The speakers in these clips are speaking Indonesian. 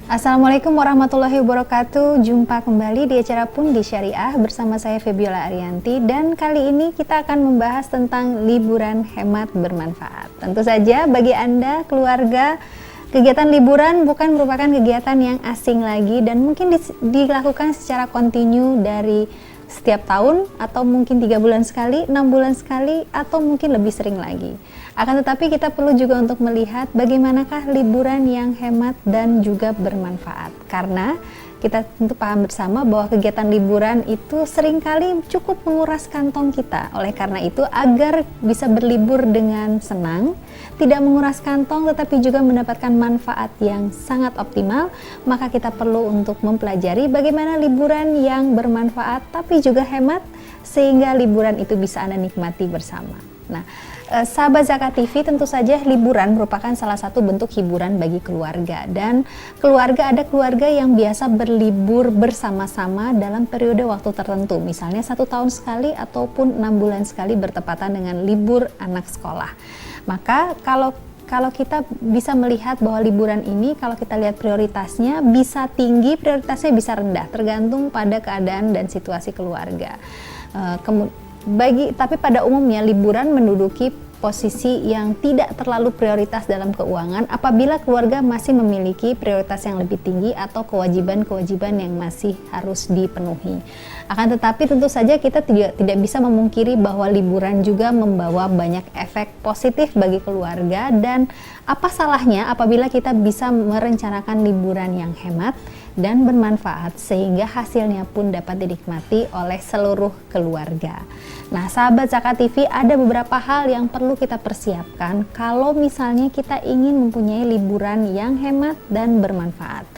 Assalamualaikum warahmatullahi wabarakatuh. Jumpa kembali di acara Pundi Syariah bersama saya Febiola Arianti, dan kali ini kita akan membahas tentang liburan hemat bermanfaat. Tentu saja bagi Anda keluarga, kegiatan liburan bukan merupakan kegiatan yang asing lagi dan mungkin dilakukan secara kontinu dari setiap tahun, atau mungkin 3 bulan sekali, 6 bulan sekali, atau mungkin lebih sering lagi. Akan tetapi kita perlu juga untuk melihat bagaimanakah liburan yang hemat dan juga bermanfaat. Karena kita tentu paham bersama bahwa kegiatan liburan itu seringkali cukup menguras kantong kita. Oleh karena itu, agar bisa berlibur dengan senang, tidak menguras kantong tetapi juga mendapatkan manfaat yang sangat optimal, maka kita perlu untuk mempelajari bagaimana liburan yang bermanfaat tapi juga hemat, sehingga liburan itu bisa Anda nikmati bersama. Nah, sahabat Zakat TV, tentu saja liburan merupakan salah satu bentuk hiburan bagi keluarga, dan ada keluarga yang biasa berlibur bersama-sama dalam periode waktu tertentu, misalnya 1 tahun sekali ataupun 6 bulan sekali bertepatan dengan libur anak sekolah. Maka kalau kita bisa melihat bahwa liburan ini, kalau kita lihat prioritasnya bisa tinggi, prioritasnya bisa rendah, tergantung pada keadaan dan situasi keluarga. Tapi pada umumnya liburan menduduki posisi yang tidak terlalu prioritas dalam keuangan apabila keluarga masih memiliki prioritas yang lebih tinggi atau kewajiban-kewajiban yang masih harus dipenuhi. Akan tetapi tentu saja kita tidak bisa memungkiri bahwa liburan juga membawa banyak efek positif bagi keluarga, dan apa salahnya apabila kita bisa merencanakan liburan yang hemat dan bermanfaat sehingga hasilnya pun dapat dinikmati oleh seluruh keluarga. Nah, sahabat Zakat TV, ada beberapa hal yang perlu kita persiapkan kalau misalnya kita ingin mempunyai liburan yang hemat dan bermanfaat.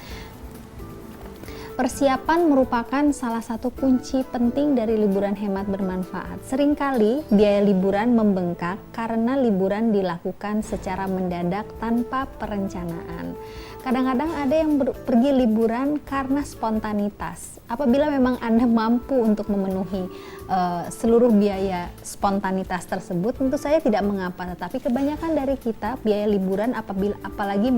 Persiapan merupakan salah satu kunci penting dari liburan hemat bermanfaat. Seringkali biaya liburan membengkak karena liburan dilakukan secara mendadak tanpa perencanaan. Kadang-kadang ada yang pergi liburan karena spontanitas. Apabila memang Anda mampu untuk memenuhi seluruh biaya spontanitas tersebut, tentu saja tidak mengapa. Tetapi kebanyakan dari kita, biaya liburan apalagi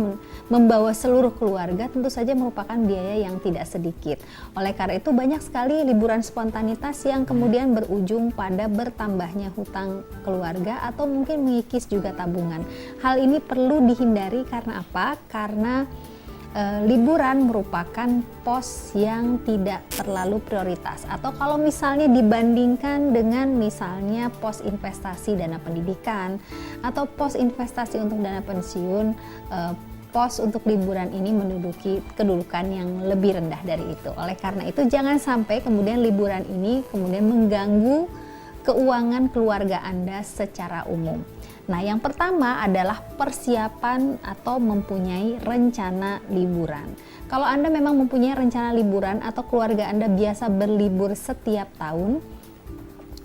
membawa seluruh keluarga, tentu saja merupakan biaya yang tidak sedikit. Oleh karena itu, banyak sekali liburan spontanitas yang kemudian berujung pada bertambahnya hutang keluarga atau mungkin mengikis juga tabungan. Hal ini perlu dihindari karena apa? Karena liburan merupakan pos yang tidak terlalu prioritas, atau kalau misalnya dibandingkan dengan misalnya pos investasi dana pendidikan atau pos investasi untuk dana pensiun, pos untuk liburan ini menduduki kedudukan yang lebih rendah dari itu. Oleh karena itu, jangan sampai kemudian liburan ini kemudian mengganggu keuangan keluarga Anda secara umum. Nah, yang pertama adalah persiapan atau mempunyai rencana liburan. Kalau Anda memang mempunyai rencana liburan atau keluarga Anda biasa berlibur setiap tahun,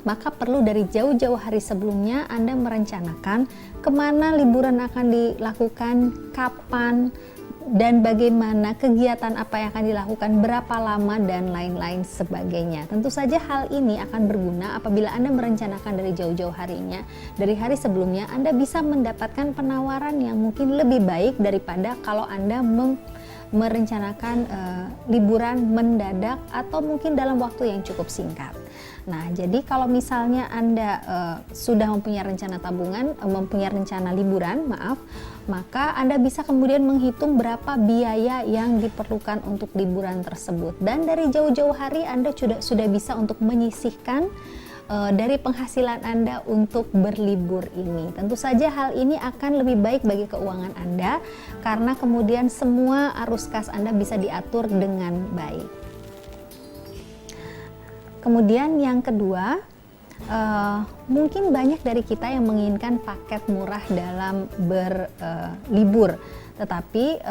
maka perlu dari jauh-jauh hari sebelumnya Anda merencanakan kemana liburan akan dilakukan, kapan, dan bagaimana, kegiatan apa yang akan dilakukan, berapa lama, dan lain-lain sebagainya. Tentu saja hal ini akan berguna apabila Anda merencanakan dari jauh-jauh harinya. Dari hari sebelumnya Anda bisa mendapatkan penawaran yang mungkin lebih baik daripada kalau Anda merencanakan liburan mendadak atau mungkin dalam waktu yang cukup singkat. Nah, jadi kalau misalnya Anda sudah mempunyai rencana liburan, maka Anda bisa kemudian menghitung berapa biaya yang diperlukan untuk liburan tersebut. Dan dari jauh-jauh hari Anda sudah bisa untuk menyisihkan dari penghasilan Anda untuk berlibur ini. Tentu saja hal ini akan lebih baik bagi keuangan Anda karena kemudian semua arus kas Anda bisa diatur dengan baik. Kemudian yang kedua, mungkin banyak dari kita yang menginginkan paket murah dalam berlibur, tetapi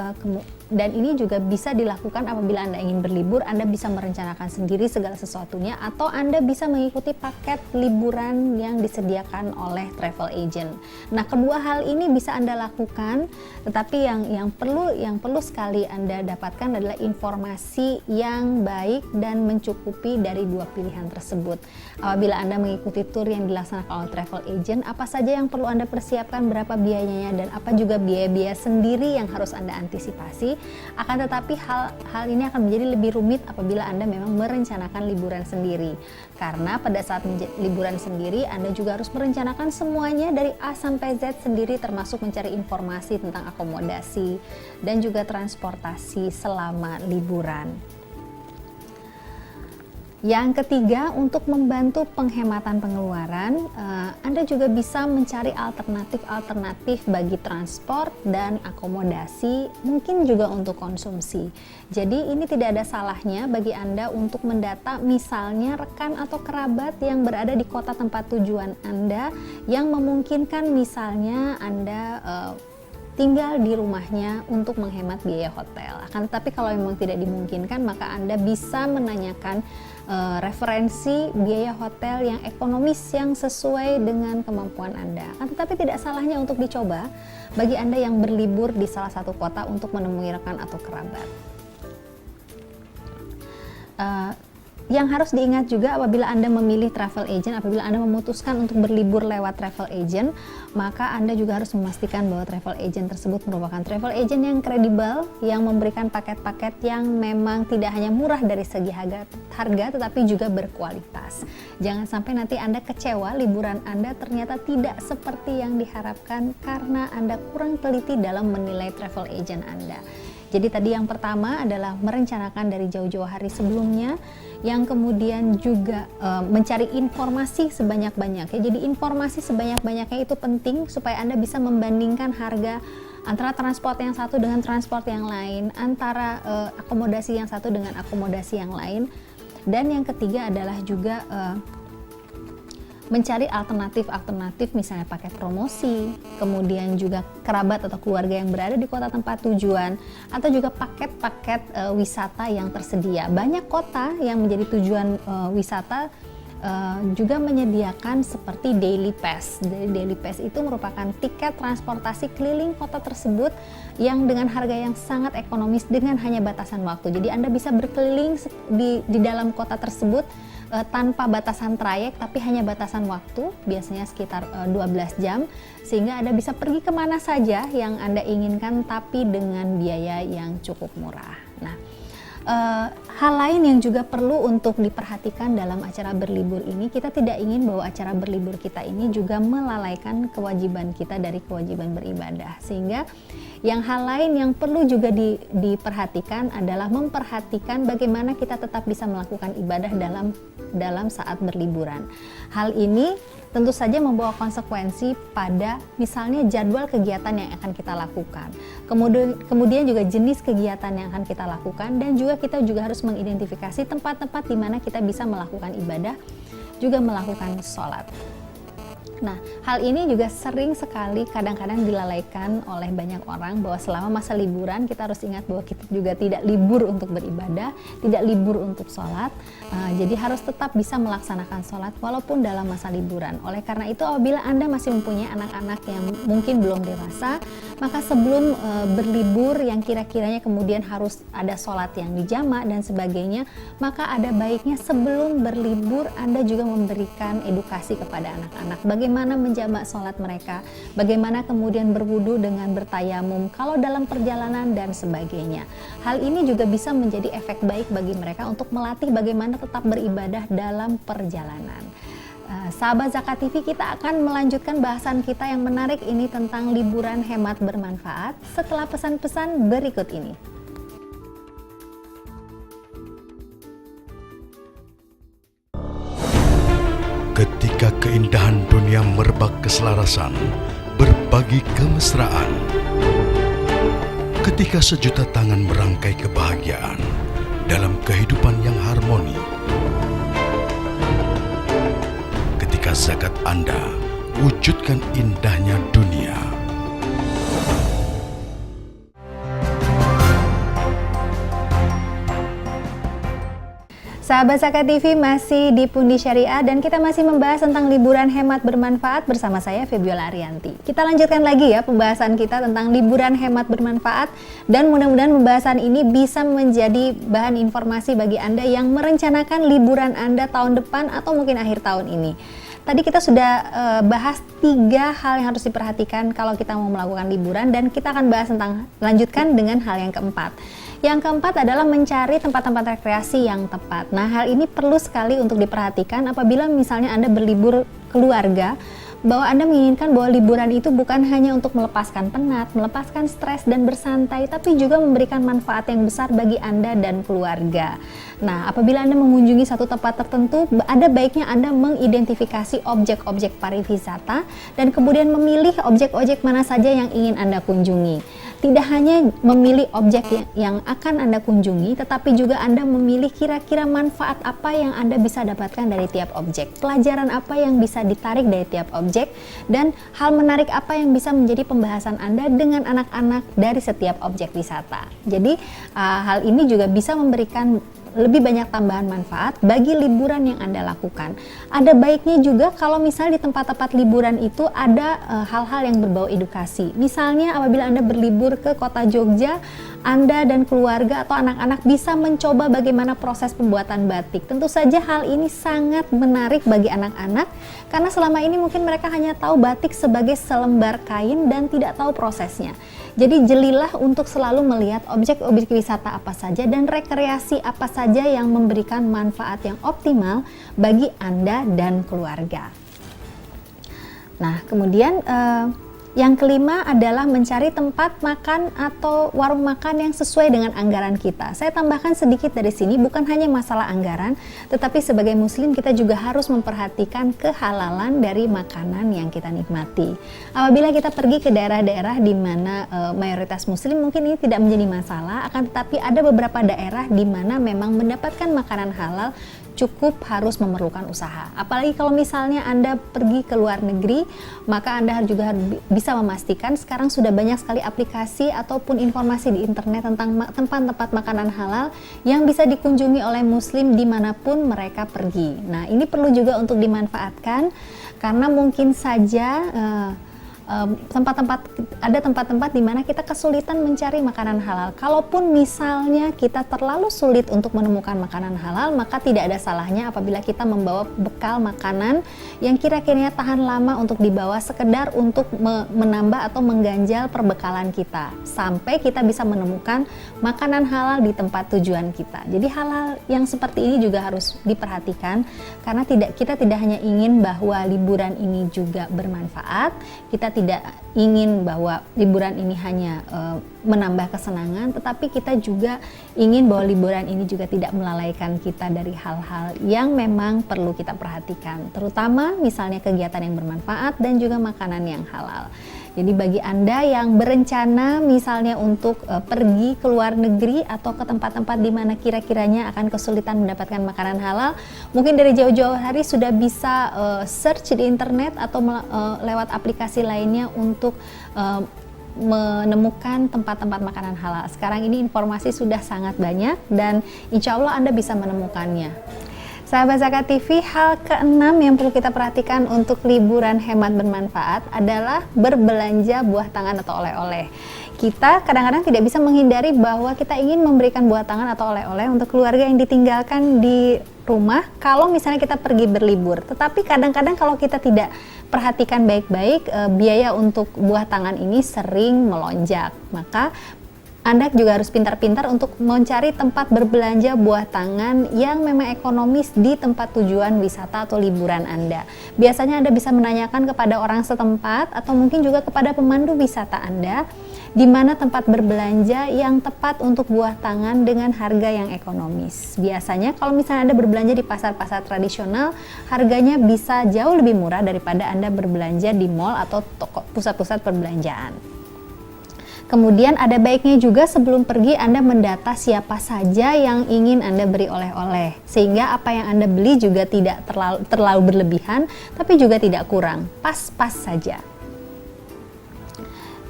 dan ini juga bisa dilakukan apabila Anda ingin berlibur. Anda bisa merencanakan sendiri segala sesuatunya, atau Anda bisa mengikuti paket liburan yang disediakan oleh travel agent. Nah, kedua hal ini bisa Anda lakukan, tetapi yang perlu sekali Anda dapatkan adalah informasi yang baik dan mencukupi dari dua pilihan tersebut. Apabila Anda mengikuti tur yang dilaksanakan oleh travel agent, apa saja yang perlu Anda persiapkan, berapa biayanya, dan apa juga biaya-biaya sendiri yang harus Anda antisipasi. sendiri. Akan tetapi hal ini akan menjadi lebih rumit apabila Anda memang merencanakan liburan sendiri. Karena pada saat liburan sendiri, Anda juga harus merencanakan semuanya dari A sampai Z sendiri, termasuk mencari informasi tentang akomodasi dan juga transportasi selama liburan. Yang ketiga, untuk membantu penghematan pengeluaran, Anda juga bisa mencari alternatif bagi transport dan akomodasi, mungkin juga untuk konsumsi. Jadi ini tidak ada salahnya bagi Anda untuk mendata misalnya rekan atau kerabat yang berada di kota tempat tujuan Anda, yang memungkinkan misalnya Anda tinggal di rumahnya untuk menghemat biaya hotel. Akan tetapi kalau memang tidak dimungkinkan, maka Anda bisa menanyakan referensi biaya hotel yang ekonomis yang sesuai dengan kemampuan Anda. Akan tetapi tidak salahnya untuk dicoba bagi Anda yang berlibur di salah satu kota untuk menemui rekan atau kerabat. Yang harus diingat juga apabila Anda memilih travel agent, apabila Anda memutuskan untuk berlibur lewat travel agent, maka Anda juga harus memastikan bahwa travel agent tersebut merupakan travel agent yang kredibel, yang memberikan paket-paket yang memang tidak hanya murah dari segi harga tetapi juga berkualitas. Jangan sampai nanti Anda kecewa liburan Anda ternyata tidak seperti yang diharapkan karena Anda kurang teliti dalam menilai travel agent Anda. Jadi tadi yang pertama adalah merencanakan dari jauh-jauh hari sebelumnya, yang kemudian juga mencari informasi sebanyak-banyaknya. Jadi informasi sebanyak-banyaknya itu penting supaya Anda bisa membandingkan harga antara transport yang satu dengan transport yang lain, antara akomodasi yang satu dengan akomodasi yang lain. Dan yang ketiga adalah juga mencari alternatif misalnya paket promosi, kemudian juga kerabat atau keluarga yang berada di kota tempat tujuan, atau juga paket-paket wisata yang tersedia. Banyak kota yang menjadi tujuan wisata juga menyediakan seperti daily pass. Jadi daily pass itu merupakan tiket transportasi keliling kota tersebut yang dengan harga yang sangat ekonomis dengan hanya batasan waktu. Jadi Anda bisa berkeliling di dalam kota tersebut tanpa batasan trayek, tapi hanya batasan waktu, biasanya sekitar 12 jam, sehingga Anda bisa pergi kemana saja yang Anda inginkan, tapi dengan biaya yang cukup murah. Nah, hal lain yang juga perlu untuk diperhatikan dalam acara berlibur ini, kita tidak ingin bahwa acara berlibur kita ini juga melalaikan kewajiban kita dari kewajiban beribadah, sehingga yang hal lain yang perlu juga diperhatikan adalah memperhatikan bagaimana kita tetap bisa melakukan ibadah dalam saat berliburan. Hal ini tentu saja membawa konsekuensi pada misalnya jadwal kegiatan yang akan kita lakukan. Kemudian juga jenis kegiatan yang akan kita lakukan, dan juga kita juga harus mengidentifikasi tempat-tempat di mana kita bisa melakukan ibadah, juga melakukan sholat. Nah, hal ini juga sering sekali kadang-kadang dilalaikan oleh banyak orang, bahwa selama masa liburan kita harus ingat bahwa kita juga tidak libur untuk beribadah, tidak libur untuk sholat. Jadi harus tetap bisa melaksanakan sholat walaupun dalam masa liburan. Oleh karena itu, apabila Anda masih mempunyai anak-anak yang mungkin belum dewasa, maka sebelum berlibur yang kira-kiranya kemudian harus ada sholat yang dijamak dan sebagainya, maka ada baiknya sebelum berlibur Anda juga memberikan edukasi kepada anak-anak. Bagaimana menjamak sholat mereka, bagaimana kemudian berwudu dengan bertayamum kalau dalam perjalanan dan sebagainya. Hal ini juga bisa menjadi efek baik bagi mereka untuk melatih bagaimana tetap beribadah dalam perjalanan. Sahabat Zakat TV, kita akan melanjutkan bahasan kita yang menarik ini tentang liburan hemat bermanfaat setelah pesan-pesan berikut ini. Ketika keindahan dunia merebak keselarasan, berbagi kemesraan. Ketika sejuta tangan merangkai kebahagiaan dalam kehidupan yang harmoni. Ketika zakat Anda wujudkan indahnya dunia. Sahabat Zakat TV masih di Pundi Syariah dan kita masih membahas tentang liburan hemat bermanfaat bersama saya Febiola Arianti. Kita lanjutkan lagi ya pembahasan kita tentang liburan hemat bermanfaat, dan mudah-mudahan pembahasan ini bisa menjadi bahan informasi bagi Anda yang merencanakan liburan Anda tahun depan atau mungkin akhir tahun ini. tadi kita sudah bahas 3 hal yang harus diperhatikan kalau kita mau melakukan liburan, dan kita akan bahas lanjutkan dengan hal yang keempat. Yang keempat adalah mencari tempat-tempat rekreasi yang tepat. Nah, hal ini perlu sekali untuk diperhatikan apabila misalnya Anda berlibur keluarga, bahwa Anda menginginkan bahwa liburan itu bukan hanya untuk melepaskan penat, melepaskan stres dan bersantai, tapi juga memberikan manfaat yang besar bagi Anda dan keluarga. Nah, apabila Anda mengunjungi satu tempat tertentu, ada baiknya Anda mengidentifikasi objek-objek pariwisata dan kemudian memilih objek-objek mana saja yang ingin Anda kunjungi. Tidak hanya memilih objek yang akan Anda kunjungi, tetapi juga Anda memilih kira-kira manfaat apa yang Anda bisa dapatkan dari tiap objek, pelajaran apa yang bisa ditarik dari tiap objek, dan hal menarik apa yang bisa menjadi pembahasan Anda dengan anak-anak dari setiap objek wisata. Jadi hal ini juga bisa memberikan lebih banyak tambahan manfaat bagi liburan yang Anda lakukan. Ada baiknya juga kalau misalnya di tempat-tempat liburan itu ada hal-hal yang berbau edukasi. Misalnya apabila Anda berlibur ke kota Jogja, Anda dan keluarga atau anak-anak bisa mencoba bagaimana proses pembuatan batik. Tentu saja hal ini sangat menarik bagi anak-anak karena selama ini mungkin mereka hanya tahu batik sebagai selembar kain dan tidak tahu prosesnya. Jadi jelilah untuk selalu melihat objek-objek wisata apa saja dan rekreasi apa saja yang memberikan manfaat yang optimal bagi Anda dan keluarga. Nah, kemudian yang kelima adalah mencari tempat makan atau warung makan yang sesuai dengan anggaran kita. Saya tambahkan sedikit dari sini, bukan hanya masalah anggaran, tetapi sebagai muslim kita juga harus memperhatikan kehalalan dari makanan yang kita nikmati. Apabila kita pergi ke daerah-daerah di mana mayoritas muslim, mungkin ini tidak menjadi masalah, akan tetapi ada beberapa daerah di mana memang mendapatkan makanan halal cukup harus memerlukan usaha. Apalagi kalau misalnya Anda pergi ke luar negeri, maka Anda juga bisa memastikan sekarang sudah banyak sekali aplikasi ataupun informasi di internet tentang tempat-tempat makanan halal yang bisa dikunjungi oleh muslim dimanapun mereka pergi. Nah, ini perlu juga untuk dimanfaatkan karena mungkin saja ada tempat-tempat di mana kita kesulitan mencari makanan halal. Kalaupun misalnya kita terlalu sulit untuk menemukan makanan halal, maka tidak ada salahnya apabila kita membawa bekal makanan yang kira-kira tahan lama untuk dibawa, sekedar untuk menambah atau mengganjal perbekalan kita sampai kita bisa menemukan makanan halal di tempat tujuan kita. Jadi hal-hal yang seperti ini juga harus diperhatikan karena kita tidak hanya ingin bahwa liburan ini juga bermanfaat, kita tidak ingin bahwa liburan ini hanya menambah kesenangan, tetapi kita juga ingin bahwa liburan ini juga tidak melalaikan kita dari hal-hal yang memang perlu kita perhatikan, terutama misalnya kegiatan yang bermanfaat dan juga makanan yang halal. Jadi bagi Anda yang berencana misalnya untuk pergi ke luar negeri atau ke tempat-tempat di mana kira-kiranya akan kesulitan mendapatkan makanan halal, mungkin dari jauh-jauh hari sudah bisa search di internet atau lewat aplikasi lainnya untuk menemukan tempat-tempat makanan halal. Sekarang ini informasi sudah sangat banyak dan insya Allah Anda bisa menemukannya. Sahabat Zakat TV, hal keenam yang perlu kita perhatikan untuk liburan hemat bermanfaat adalah berbelanja buah tangan atau oleh-oleh. Kita kadang-kadang tidak bisa menghindari bahwa kita ingin memberikan buah tangan atau oleh-oleh untuk keluarga yang ditinggalkan di rumah kalau misalnya kita pergi berlibur. Tetapi kadang-kadang kalau kita tidak perhatikan baik-baik, biaya untuk buah tangan ini sering melonjak. Maka Anda juga harus pintar-pintar untuk mencari tempat berbelanja buah tangan yang memang ekonomis di tempat tujuan wisata atau liburan Anda. Biasanya Anda bisa menanyakan kepada orang setempat atau mungkin juga kepada pemandu wisata Anda di mana tempat berbelanja yang tepat untuk buah tangan dengan harga yang ekonomis. Biasanya kalau misalnya Anda berbelanja di pasar-pasar tradisional, harganya bisa jauh lebih murah daripada Anda berbelanja di mall atau toko pusat-pusat perbelanjaan. Kemudian ada baiknya juga sebelum pergi Anda mendata siapa saja yang ingin Anda beri oleh-oleh, sehingga apa yang Anda beli juga tidak terlalu berlebihan, tapi juga tidak kurang, pas-pas saja.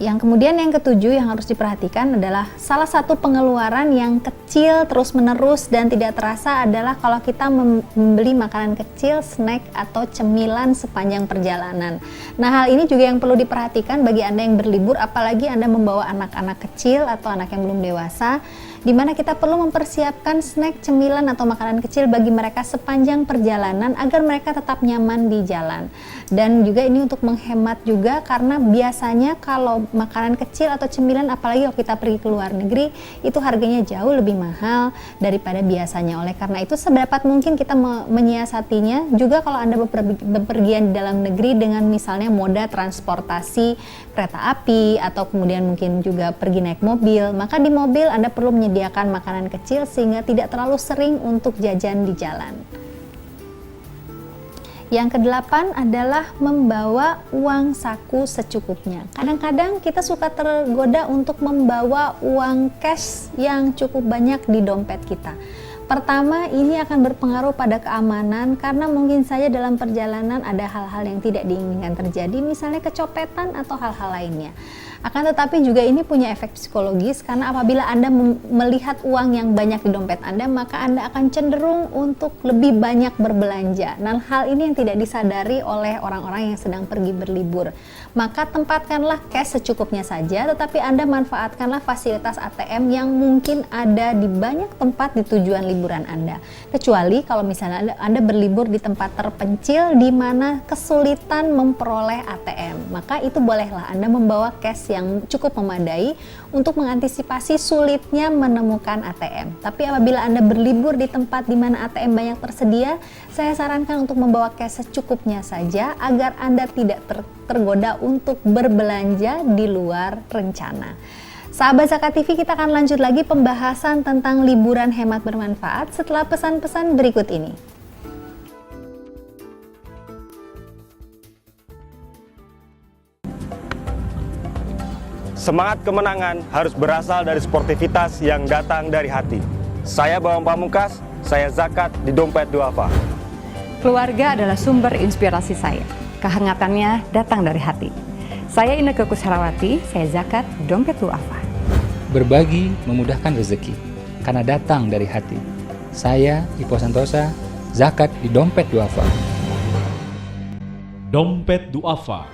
Yang kemudian yang ketujuh yang harus diperhatikan adalah salah satu pengeluaran yang kecil terus-menerus dan tidak terasa adalah kalau kita membeli makanan kecil, snack atau cemilan sepanjang perjalanan. Nah, hal ini juga yang perlu diperhatikan bagi Anda yang berlibur, apalagi Anda membawa anak-anak kecil atau anak yang belum dewasa. di mana kita perlu mempersiapkan snack, cemilan atau makanan kecil bagi mereka sepanjang perjalanan agar mereka tetap nyaman di jalan. Dan juga ini untuk menghemat juga, karena biasanya kalau makanan kecil atau cemilan, apalagi kalau kita pergi ke luar negeri, itu harganya jauh lebih mahal daripada biasanya. Oleh karena itu sedapat mungkin kita menyiasatinya. Juga kalau Anda bepergian di dalam negeri dengan misalnya moda transportasi kereta api atau kemudian mungkin juga pergi naik mobil, maka di mobil Anda perlu menyediakan makanan kecil sehingga tidak terlalu sering untuk jajan di jalan. Yang kedelapan adalah membawa uang saku secukupnya. Kadang-kadang kita suka tergoda untuk membawa uang cash yang cukup banyak di dompet kita. Pertama, ini akan berpengaruh pada keamanan karena mungkin saja dalam perjalanan ada hal-hal yang tidak diinginkan terjadi, misalnya kecopetan atau hal-hal lainnya. Akan tetapi juga ini punya efek psikologis, karena apabila Anda melihat uang yang banyak di dompet Anda, maka Anda akan cenderung untuk lebih banyak berbelanja. Nah, hal ini yang tidak disadari oleh orang-orang yang sedang pergi berlibur. Maka tempatkanlah cash secukupnya saja, tetapi Anda manfaatkanlah fasilitas ATM yang mungkin ada di banyak tempat di tujuan liburan Anda. Kecuali kalau misalnya Anda berlibur di tempat terpencil di mana kesulitan memperoleh ATM, maka itu bolehlah Anda membawa cash yang cukup memadai untuk mengantisipasi sulitnya menemukan ATM. Tapi apabila Anda berlibur di tempat di mana ATM banyak tersedia, saya sarankan untuk membawa cash secukupnya saja agar Anda tidak tergoda untuk berbelanja di luar rencana. Sahabat Zakat TV, kita akan lanjut lagi pembahasan tentang liburan hemat bermanfaat setelah pesan-pesan berikut ini. Semangat kemenangan harus berasal dari sportivitas yang datang dari hati. Saya Bawang Pamungkas, saya zakat di Dompet Duafa. Keluarga adalah sumber inspirasi saya. Kehangatannya datang dari hati. Saya Inneke Kusharawati, saya zakat di Dompet Duafa. Berbagi memudahkan rezeki, karena datang dari hati. Saya Ipo Santosa, zakat di Dompet Duafa. Dompet Duafa.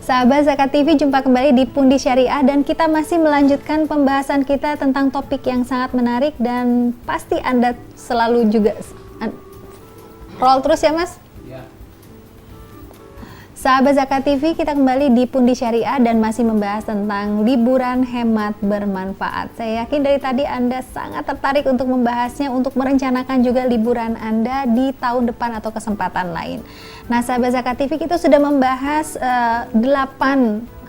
Sahabat Zakat TV, jumpa kembali di Pundi Syariah dan kita masih melanjutkan pembahasan kita tentang topik yang sangat menarik dan pasti Anda selalu juga roll terus ya Mas? Ya. Sahabat Zakat TV, kita kembali di Pundi Syariah dan masih membahas tentang liburan hemat bermanfaat. Saya yakin dari tadi Anda sangat tertarik untuk membahasnya, untuk merencanakan juga liburan Anda di tahun depan atau kesempatan lain. Nah, sahabat Zakat TV, kita sudah membahas 8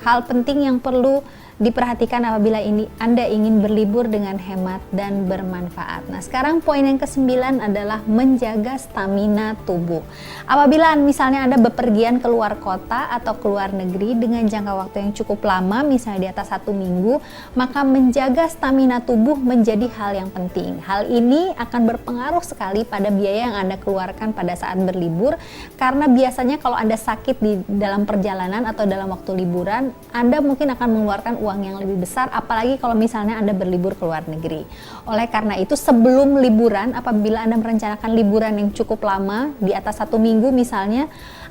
hal penting yang perlu diperhatikan apabila Anda ingin berlibur dengan hemat dan bermanfaat. Nah, sekarang poin yang ke-9 adalah menjaga stamina tubuh. Apabila misalnya Anda bepergian ke luar kota atau ke luar negeri dengan jangka waktu yang cukup lama, misalnya di atas 1 minggu, maka menjaga stamina tubuh menjadi hal yang penting. Hal ini akan berpengaruh sekali pada biaya yang Anda keluarkan pada saat berlibur, karena biasanya kalau Anda sakit di dalam perjalanan atau dalam waktu liburan, Anda mungkin akan mengeluarkan uang yang lebih besar, apalagi kalau misalnya Anda berlibur ke luar negeri. Oleh karena itu, sebelum liburan, apabila Anda merencanakan liburan yang cukup lama, di atas 1 minggu misalnya,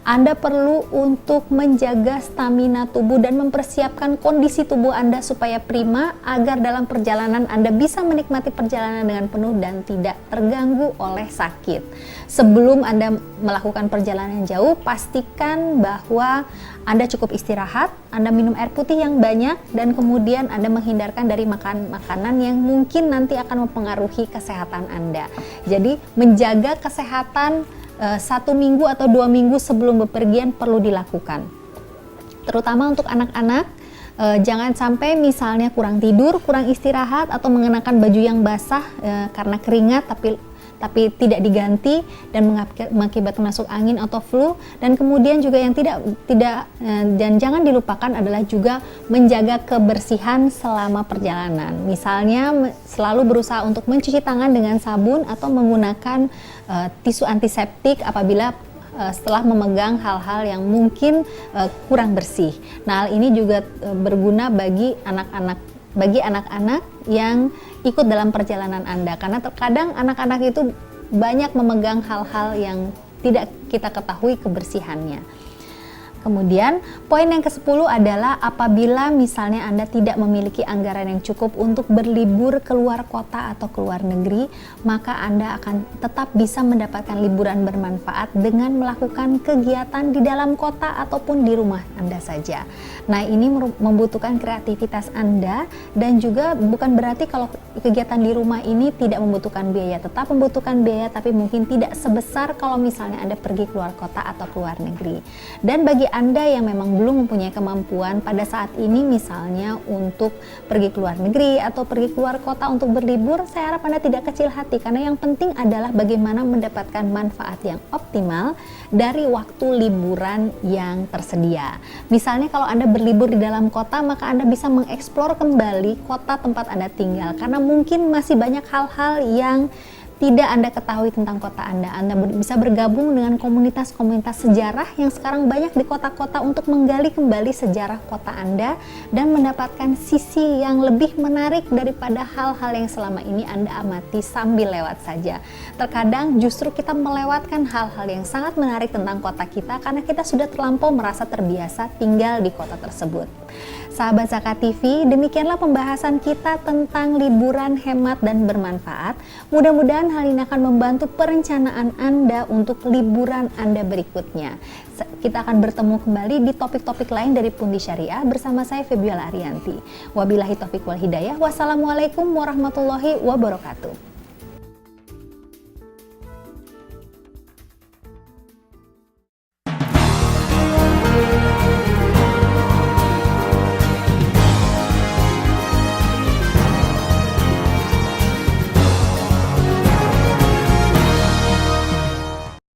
Anda perlu untuk menjaga stamina tubuh dan mempersiapkan kondisi tubuh Anda supaya prima, agar dalam perjalanan Anda bisa menikmati perjalanan dengan penuh dan tidak terganggu oleh sakit. Sebelum Anda melakukan perjalanan jauh, pastikan bahwa Anda cukup istirahat, Anda minum air putih yang banyak, dan kemudian Anda menghindarkan dari makanan yang mungkin nanti akan mempengaruhi kesehatan Anda. Jadi menjaga kesehatan 1 minggu atau 2 minggu sebelum bepergian perlu dilakukan. Terutama untuk anak-anak, jangan sampai misalnya kurang tidur, kurang istirahat, atau mengenakan baju yang basah karena keringat tapi tidak diganti dan mengakibatkan masuk angin atau flu. Dan kemudian juga yang dan jangan dilupakan adalah juga menjaga kebersihan selama perjalanan. Misalnya selalu berusaha untuk mencuci tangan dengan sabun atau menggunakan tisu antiseptik apabila setelah memegang hal-hal yang mungkin kurang bersih. Nah, hal ini juga berguna bagi anak-anak yang ikut dalam perjalanan Anda, karena terkadang anak-anak itu banyak memegang hal-hal yang tidak kita ketahui kebersihannya. Kemudian poin yang ke-10 adalah apabila misalnya Anda tidak memiliki anggaran yang cukup untuk berlibur keluar kota atau keluar negeri, maka Anda akan tetap bisa mendapatkan liburan bermanfaat dengan melakukan kegiatan di dalam kota ataupun di rumah Anda saja. Nah, ini membutuhkan kreativitas Anda, dan juga bukan berarti kalau kegiatan di rumah ini tidak membutuhkan biaya, tetap membutuhkan biaya, tapi mungkin tidak sebesar kalau misalnya Anda pergi keluar kota atau keluar negeri. Dan bagi Anda yang memang belum mempunyai kemampuan pada saat ini misalnya untuk pergi keluar negeri atau pergi keluar kota untuk berlibur, saya harap Anda tidak kecil hati, karena yang penting adalah bagaimana mendapatkan manfaat yang optimal dari waktu liburan yang tersedia. Misalnya kalau Anda berlibur di dalam kota, maka Anda bisa mengeksplor kembali kota tempat Anda tinggal, karena mungkin masih banyak hal-hal yang tidak Anda ketahui tentang kota Anda. Anda bisa bergabung dengan komunitas-komunitas sejarah yang sekarang banyak di kota-kota untuk menggali kembali sejarah kota Anda dan mendapatkan sisi yang lebih menarik daripada hal-hal yang selama ini Anda amati sambil lewat saja. Terkadang justru kita melewatkan hal-hal yang sangat menarik tentang kota kita karena kita sudah terlampau merasa terbiasa tinggal di kota tersebut. Sahabat Zakat TV, demikianlah pembahasan kita tentang liburan hemat dan bermanfaat. Mudah-mudahan hal ini akan membantu perencanaan Anda untuk liburan Anda berikutnya. Kita akan bertemu kembali di topik-topik lain dari Pundi Syariah bersama saya Febiola Arianti. Wabillahi taufiq wal hidayah. Wassalamualaikum warahmatullahi wabarakatuh.